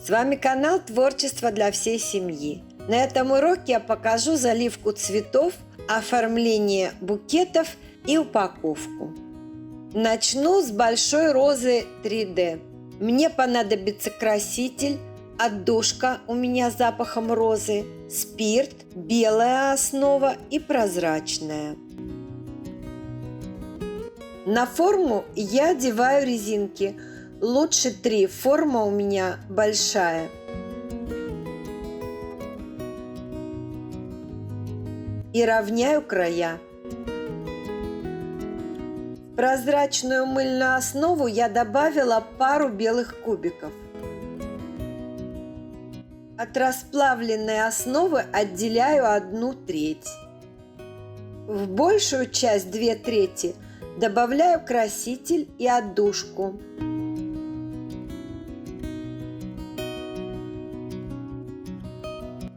С вами канал «Творчество для всей семьи». На этом уроке я покажу заливку цветов, оформление букетов и упаковку. Начну с большой розы 3D. Мне понадобится краситель, отдушка у меня с запахом розы, спирт, белая основа и прозрачная. На форму я одеваю резинки. Лучше 3, форма у меня большая. И равняю края. В прозрачную мыльную основу я добавила пару белых кубиков. От расплавленной основы отделяю 1/3. В большую часть 2/3 добавляю краситель и отдушку.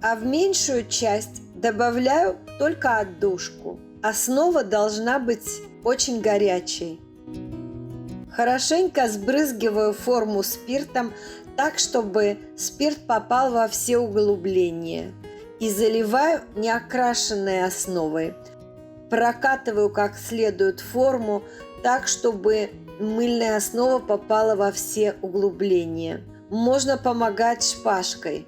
А в меньшую часть добавляю только отдушку. Основа должна быть очень горячей. Хорошенько сбрызгиваю форму спиртом так, чтобы спирт попал во все углубления. И заливаю неокрашенной основой. Прокатываю как следует форму так, чтобы мыльная основа попала во все углубления. Можно помогать шпажкой.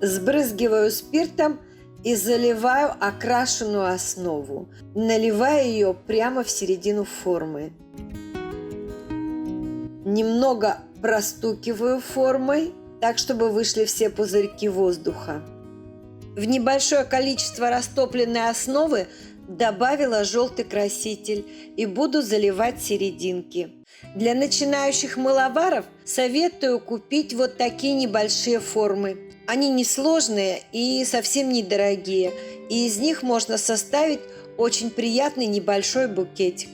Сбрызгиваю спиртом и заливаю окрашенную основу, наливая ее прямо в середину формы. Немного простукиваю формой, так чтобы вышли все пузырьки воздуха. В небольшое количество растопленной основы добавила желтый краситель и буду заливать серединки. Для начинающих мыловаров советую купить вот такие небольшие формы. Они несложные и совсем недорогие, и из них можно составить очень приятный небольшой букетик.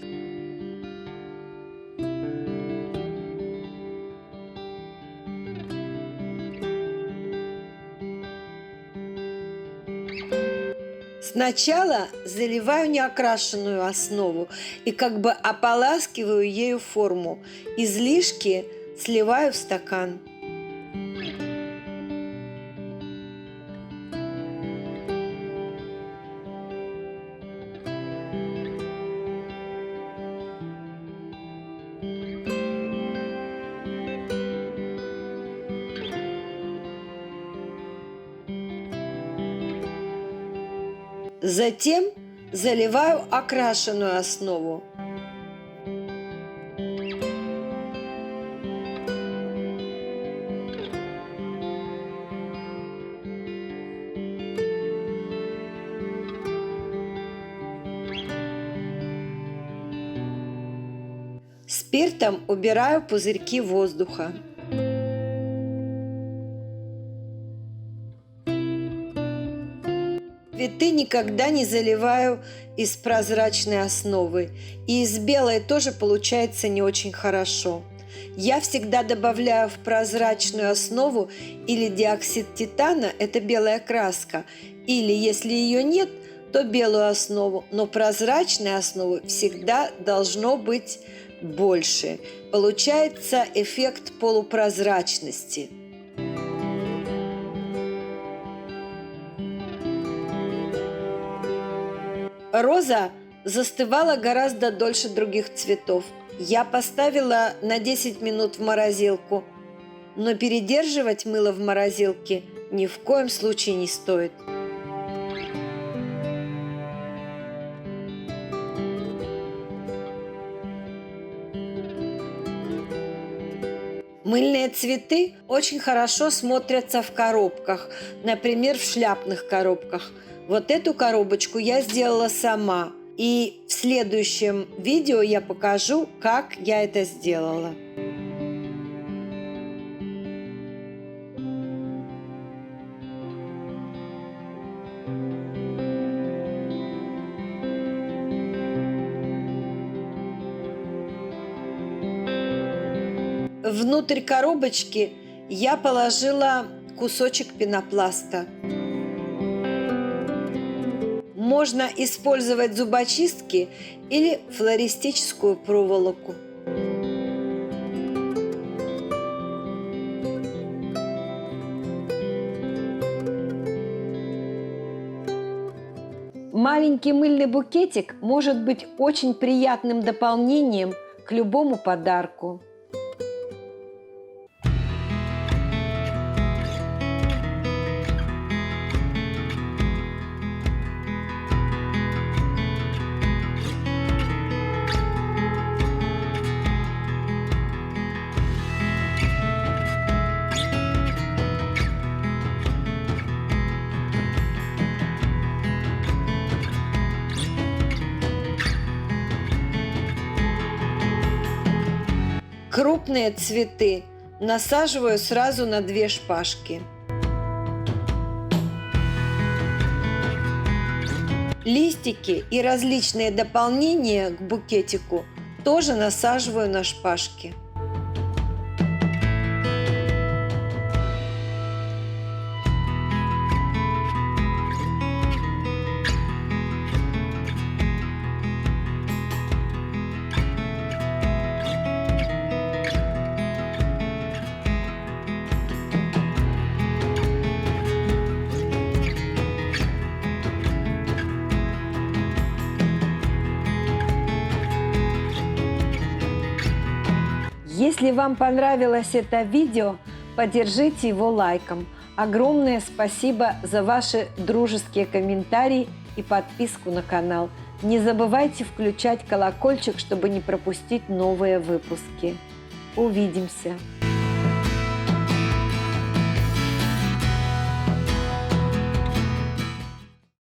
Сначала заливаю неокрашенную основу и как бы ополаскиваю ею форму. Излишки сливаю в стакан. Затем заливаю окрашенную основу. Спиртом убираю пузырьки воздуха. Цветы никогда не заливаю из прозрачной основы, и из белой тоже получается не очень хорошо. Я всегда добавляю в прозрачную основу или диоксид титана, это белая краска, или если ее нет, то белую основу, но прозрачной основы всегда должно быть больше. Получается эффект полупрозрачности. Роза застывала гораздо дольше других цветов. Я поставила на 10 минут в морозилку, но передерживать мыло в морозилке ни в коем случае не стоит. Мыльные цветы очень хорошо смотрятся в коробках, например, в шляпных коробках. Вот эту коробочку я сделала сама, и в следующем видео я покажу, как я это сделала. Внутрь коробочки я положила кусочек пенопласта. Можно использовать зубочистки или флористическую проволоку. Маленький мыльный букетик может быть очень приятным дополнением к любому подарку. Крупные цветы насаживаю сразу на 2 шпажки. Листики и различные дополнения к букетику тоже насаживаю на шпажки. Если вам понравилось это видео, поддержите его лайком. Огромное спасибо за ваши дружеские комментарии и подписку на канал. Не забывайте включать колокольчик, чтобы не пропустить новые выпуски. Увидимся!